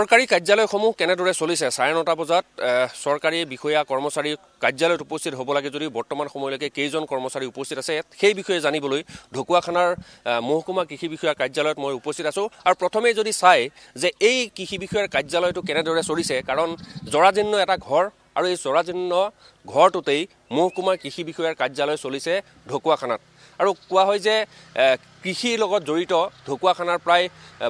সৰকাৰি কাৰ্যালয়সমূহ কেনেদৰে চলিছে 9:30 বজাত সরকারি বিষয়া কর্মচারী কার্যালয়ত উপস্থিত হব লাগে যদি বর্তমান সময়লৈকে কেইজন কর্মচারী উপস্থিত আছে সেই বিষয়ে জানিবলৈ ঢকুৱাখানাৰ মহকুমা কৃষি বিষয়া কাৰ্যালয়ত মই উপস্থিত আছো আৰু প্ৰথমে যদি চাই যে এই কৃষি বিষয়াৰ কাৰ্যালয়টো কেনেদৰে চলিছে কাৰণ জৰাজীৰ্ণ এটা ঘৰ আৰু এই জৰাজীৰ্ণ ঘৰটোতেই মহকুমা কৃষি বিষয়াৰ কাৰ্যালয় চলিছে ঢকুৱাখানাত আৰু কোৱা হয় যে কৃষিৰ লগত জড়িত ঢকুৱাখানাৰ প্ৰায়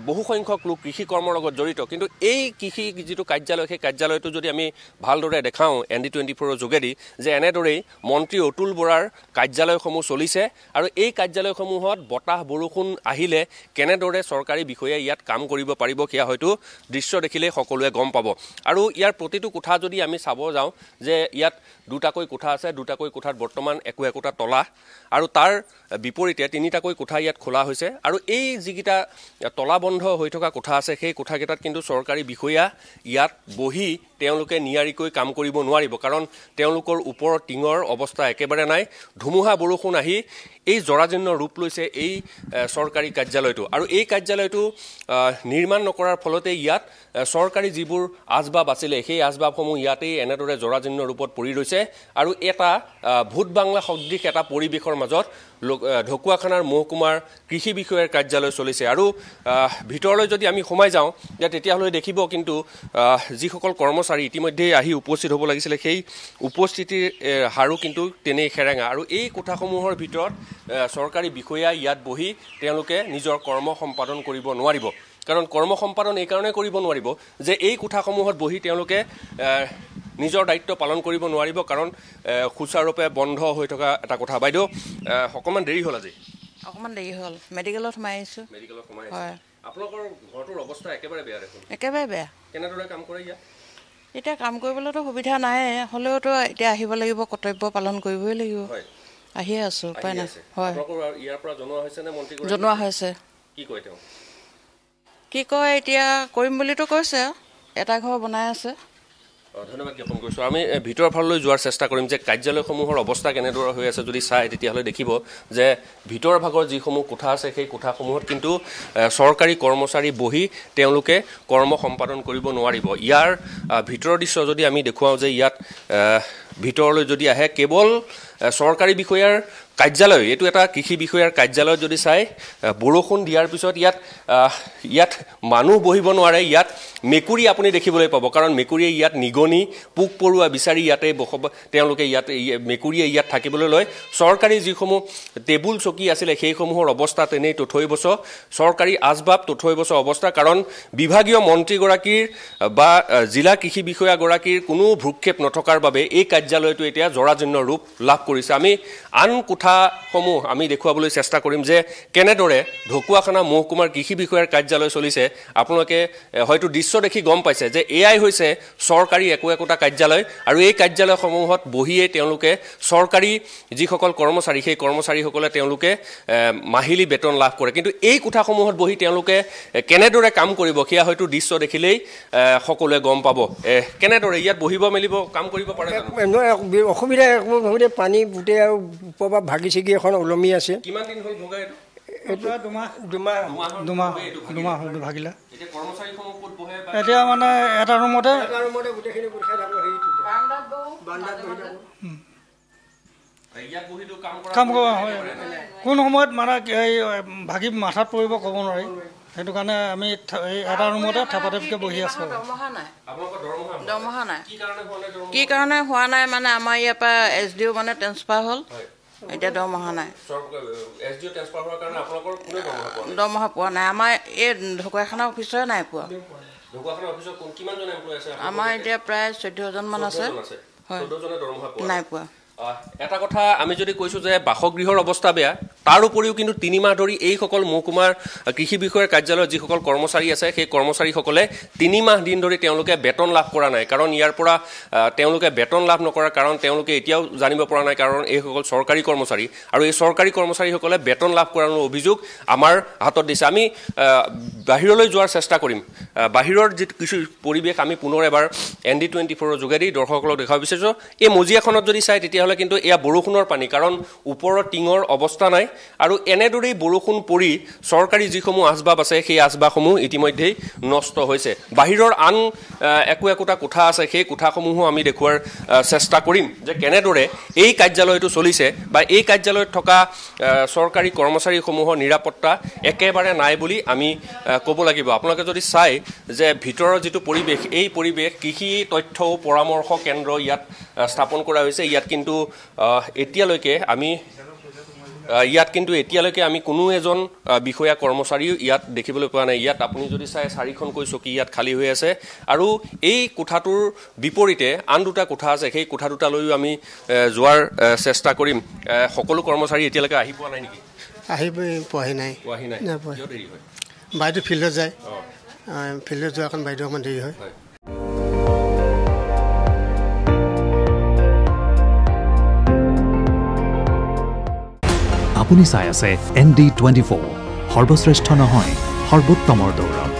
বহু সংখ্যক লোক কৃষি কৰ্মৰ লগত জড়িত কিন্তু এই কৃষি যেটো কাৰ্যালয় সেই কাৰ্যালয়টো যদি আমি ভালদৰে দেখাও ND24 ৰ যোগেদি যে এনেদৰেই মন্ত্ৰী অতুল বৰাৰ কাৰ্যালয়সমূহ চলিছে আৰু এই কাৰ্যালয়সমূহত বতাহ বৰষুণ আহিলে কেনেদৰে চৰকাৰী বিষয়াই ইয়াত কাম কৰিব পাৰিব কিয়া হয়তো দৃশ্য দেখিলে সকলোৱে গম পাব আৰু ইয়াৰ প্ৰতিটো কোঠা যদি আমি চাব যাওঁ যে ইয়াত দুটাকৈ কোঠা আছে দুটাকৈ কোঠাত বৰ্তমান একোটা তলা আৰু তাৰ বিপৰীতে তিনিটাকৈ কোঠা ইয়াত খোলা হৈছে আৰু এই যিকিটা তলা বন্ধ হৈ থকা কোঠা আছে সেই কোঠাকেইটাত কিন্তু চৰকাৰী বিষয়া ইয়াত বহি তেওঁলোকে নিয়াৰিকৈ কাম কৰিব নোৱাৰিব কাৰণ তেওঁলোকৰ ওপৰৰ টিঙৰ অৱস্থা একেবাৰে নাই ধুমুহা বৰষুণ আহি এই জৰাজীৰ্ণ ৰূপ লৈছে এই চৰকাৰী কাৰ্যালয়টো আৰু এই কাৰ্যালয়টো নিৰ্মাণ নকৰাৰ ফলতে ইয়াত চৰকাৰী যিবোৰ আজবাব আছিলে সেই আজবাবসমূহ ইয়াতেই এনেদৰে জৰাজীৰ্ণ ৰূপত পৰি ৰৈছে আৰু এটা ভূত বাংলা সদৃশ এটা পৰিৱেশৰ মাজত ঢকুৱাখানাৰ মহকুমাৰ কৃষি বিষয়াৰ কাৰ্যালয় চলিছে আৰু ভিতৰলৈ যদি আমি সোমাই যাওঁ তেতিয়াহ'লে দেখিব কিন্তু যিসকল কৰ্মচাৰী ইতিমধ্যে আহি উপস্থিত হ'ব লাগিছিলে সেই উপস্থিতিৰ হাৰো কিন্তু তেনেই খেৰেঙা আৰু এই কোঠাসমূহৰ ভিতৰত চৰকাৰী বিষয়া ইয়াত বহি তেওঁলোকে নিজৰ কৰ্ম সম্পাদন কৰিব নোৱাৰিব কাৰণ কৰ্ম সম্পাদন এই কাৰণে কৰিব নোৱাৰিব যে এই কোঠাসমূহত বহি তেওঁলোকে নিজৰ দায়িত্ব পালন কৰিব নোৱাৰিব কাৰণ খুচাৰূপে বন্ধ হৈ থকা এটা কথা বাইদেউ অকমান দেৰি হ'ল আজি অকমান দেৰি হ'ল মেডিকেলত সোমাই আহিছো হয় আপোনালোকৰ ঘৰটোৰ অৱস্থা একেবাৰে বেয়া দেখোন একেবাৰে বেয়া কেনেদৰে কাম কৰে ইয়াত এতিয়া কাম কৰিবলৈতো সুবিধা নাই হ'লেওতো এতিয়া আহিব লাগিব কৰ্তব্য পালন কৰিবই লাগিব আহিয়ে আছো উপায় নাই হয় ইয়াৰ পৰা জনোৱা হৈছে নে মন্ত্ৰী জনোৱা হৈছে কি কয় তেওঁ কি কয় এতিয়া কৰিম বুলিতো কৈছে এটা ঘৰ বনাই আছে ধন্যবাদ জ্ঞাপন কৰিছোঁ আমি ভিতৰৰ ফাললৈ যোৱাৰ চেষ্টা কৰিম যে কাৰ্যালয়সমূহৰ অৱস্থা কেনেদৰে হৈ আছে যদি চাই তেতিয়াহ'লে দেখিব যে ভিতৰ ভাগৰ যিসমূহ কোঠা আছে সেই কোঠাসমূহত কিন্তু চৰকাৰী কৰ্মচাৰী বহি তেওঁলোকে কৰ্ম সম্পাদন কৰিব নোৱাৰিব ইয়াৰ ভিতৰৰ দৃশ্য যদি আমি দেখুৱাওঁ যে ইয়াত ভিতৰলৈ যদি আহে কেৱল চৰকাৰী বিষয়াৰ কাৰ্যালয় এইটো এটা কৃষি বিষয়াৰ কাৰ্যালয় যদি চাই বৰষুণ দিয়াৰ পিছত ইয়াত মানুহ বহিব নোৱাৰে ইয়াত মেকুৰী আপুনি দেখিবলৈ পাব কাৰণ মেকুৰীয়ে ইয়াত নিগনি পোক পৰুৱা বিচাৰি ইয়াতে তেওঁলোকে ইয়াত মেকুৰীয়ে ইয়াত থাকিবলৈ লয় চৰকাৰী যিসমূহ টেবুল চকী আছিলে সেইসমূহৰ অৱস্থা তেনেই তথৈবচ চৰকাৰী আজবাব তথৈবচ অৱস্থা কাৰণ বিভাগীয় মন্ত্ৰীগৰাকীৰ বা জিলা কৃষি বিষয়াগৰাকীৰ কোনো ভ্ৰক্ষেপ নথকাৰ বাবে এই কাৰ্যালয়টো এতিয়া জৰাজীৰ্ণ ৰূপ লাভ কৰিছে আমি আন কোঠাসমূহ আমি দেখুৱাবলৈ চেষ্টা কৰিম যে কেনেদৰে ঢকুৱাখানা মহকুমাৰ কৃষি বিষয়াৰ কাৰ্যালয় চলিছে আপোনালোকে হয়তো দৃশ্য দেখি গম পাইছে যে এয়াই হৈছে চৰকাৰী একোটা কাৰ্যালয় আৰু এই কাৰ্যালয়সমূহত বহিয়ে তেওঁলোকে চৰকাৰী যিসকল কৰ্মচাৰী সেই কৰ্মচাৰীসকলে তেওঁলোকে মাহিলী বেতন লাভ কৰে কিন্তু এই কোঠাসমূহত বহি তেওঁলোকে কেনেদৰে কাম কৰিব সেয়া হয়তো দৃশ্য দেখিলেই সকলোৱে গম পাব কেনেদৰে ইয়াত বহিব মেলিব কাম কৰিব পাৰে অসুবিধা পানী গোটেই আৰু ওপৰৰ পৰা ভাগি ছিগি এখন ওলমি আছে কিমান দিন হ'ল ভগা এইটো দুমাহ হ'ল ভাগিলা এতিয়া মানে এটা ৰুমতে কাম কৰিব হয় কোন সময়ত মানে ভাগি মাথাত পৰিব ক'ব নোৱাৰি সেইটো কাৰণে আমি এটা ৰুমতে থেপাথেপকৈ বহি আছোঁ দৰমহা নাই কি কাৰণে হোৱা নাই মানে আমাৰ ইয়াৰ পৰা SDO মানে ট্ৰেন্সফাৰ হ'ল এতিয়া দৰমহা নাই দৰমহা পোৱা নাই আমাৰ এই ঢকুৱাখানা অফিচৰে নাই পোৱা আমাৰ এতিয়া প্ৰায় 14জন মান আছে হয় নাই পোৱা এটা কথা আমি যদি কৈছো যে বাসগৃহৰ অৱস্থা বেয়া তাৰ উপৰিও কিন্তু 3 মাহ ধৰি এইসকল মহকুমাৰ কৃষি বিষয়াৰ কাৰ্যালয়ত যিসকল কৰ্মচাৰী আছে সেই কৰ্মচাৰীসকলে 3 মাহ দিন ধৰি তেওঁলোকে বেতন লাভ কৰা নাই কাৰণ ইয়াৰ পৰা তেওঁলোকে বেতন লাভ নকৰাৰ কাৰণ তেওঁলোকে এতিয়াও জানিব পৰা নাই কাৰণ এইসকল চৰকাৰী কৰ্মচাৰী আৰু এই চৰকাৰী কৰ্মচাৰীসকলে বেতন লাভ কৰাৰ অভিযোগ আমাৰ হাতত দিছে আমি বাহিৰলৈ যোৱাৰ চেষ্টা কৰিম বাহিৰৰ যি কিছু পৰিৱেশ আমি পুনৰ এবাৰ ND24 ৰ যোগেদি দৰ্শকসকলক দেখাব বিচাৰিছো এই মজিয়াখনত যদি চাই তেতিয়াহ'লে তেনেহ'লে কিন্তু এয়া বৰষুণৰ পানী, কাৰণ ওপৰৰ টিঙৰ অৱস্থা নাই আৰু এনেদৰেই বৰষুণ পৰি চৰকাৰী যিসমূহ আচবাব আছে সেই আচবাবসমূহ ইতিমধ্যেই নষ্ট হৈছে। বাহিৰৰ আন একোটা কোঠা আছে, সেই কোঠাসমূহো আমি দেখুওৱাৰ চেষ্টা কৰিম যে কেনেদৰে এই কাৰ্যালয়টো চলিছে বা এই কাৰ্যালয়ত থকা চৰকাৰী কৰ্মচাৰীসমূহৰ নিৰাপত্তা একেবাৰে নাই বুলি আমি ক'ব লাগিব। আপোনালোকে যদি চাই যে ভিতৰৰ যিটো পৰিৱেশ, এই পৰিৱেশ কৃষি তথ্য ও পৰামৰ্শ কেন্দ্ৰ ইয়াত স্থাপন কৰা হৈছে। ইয়াত কিন্তু এতিয়ালৈকে আমি কোনো এজন বিষয়া কৰ্মচাৰীও ইয়াত দেখিবলৈ পোৱা নাই। ইয়াত আপুনি যদি চাই 4খনকৈ চকী ইয়াত খালী হৈ আছে আৰু এই কোঠাটোৰ বিপৰীতে আন দুটা কোঠা আছে, সেই কোঠা দুটালৈও আমি যোৱাৰ চেষ্টা কৰিম। সকলো কৰ্মচাৰী এতিয়ালৈকে আহি পোৱা নাই নেকি? পোৱাহি নাই। দেৰি হয়, বাইদেউ ফিল্ডত যায়, ফিল্ডত যোৱাৰ কাৰণে বাইদেউ অকণমান দেৰি হয়। আপুনি চাই আছে ND24, সৰ্বশ্ৰেষ্ঠ নহয় সৰ্বোত্তমৰ দৌৰ।